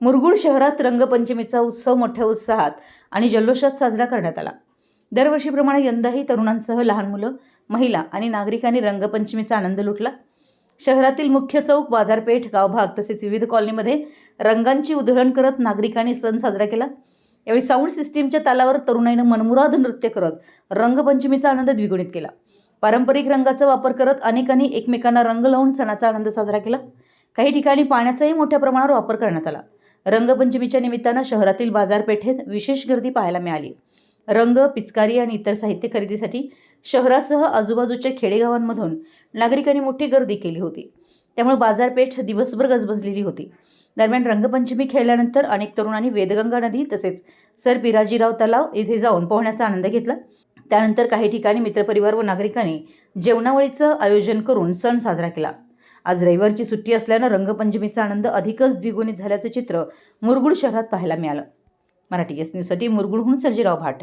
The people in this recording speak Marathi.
मुरगुड शहरात रंगपंचमीचा उत्सव मोठ्या उत्साहात आणि जल्लोषात साजरा करण्यात आला। दरवर्षीप्रमाणे यंदाही तरुणांसह लहान मुलं, महिला आणि नागरिकांनी रंगपंचमीचा आनंद लुटला। शहरातील मुख्य चौक, बाजारपेठ, गावभाग तसेच विविध कॉलनीमध्ये रंगांची उधळण करत नागरिकांनी सण साजरा केला। यावेळी साऊंड सिस्टीमच्या तालावर तरुणाईनं मनमुराद नृत्य करत रंगपंचमीचा आनंद द्विगुणित केला। पारंपरिक रंगाचा वापर करत अनेकांनी एकमेकांना रंग लावून सणाचा आनंद साजरा केला। काही ठिकाणी पाण्याचाही मोठ्या प्रमाणावर वापर करण्यात आला। रंगपंचमीच्या निमित्तानं शहरातील बाजारपेठेत विशेष गर्दी पाहायला मिळाली। रंग, पिचकारी आणि इतर साहित्य खरेदीसाठी शहरासह आजूबाजूच्या खेडेगावांमधून नागरिकांनी मोठी गर्दी केली होती। त्यामुळे बाजारपेठ दिवसभर गजबजलेली होती। दरम्यान रंगपंचमी खेळल्यानंतर अनेक तरुणांनी वेदगंगा नदी तसेच सर पिराजीराव तलाव येथे जाऊन पोहण्याचा आनंद घेतला। त्यानंतर काही ठिकाणी मित्रपरिवार व नागरिकांनी जेवणावळीचं आयोजन करून सण साजरा केला। आज रविवारची सुट्टी असल्यानं रंगपंचमीचा आनंद अधिकच द्विगुणित झाल्याचं चित्र मुरगुड शहरात पाहायला मिळालं। मराठी एस न्यूजसाठी मुरगुडहून सर्जेराव भाट।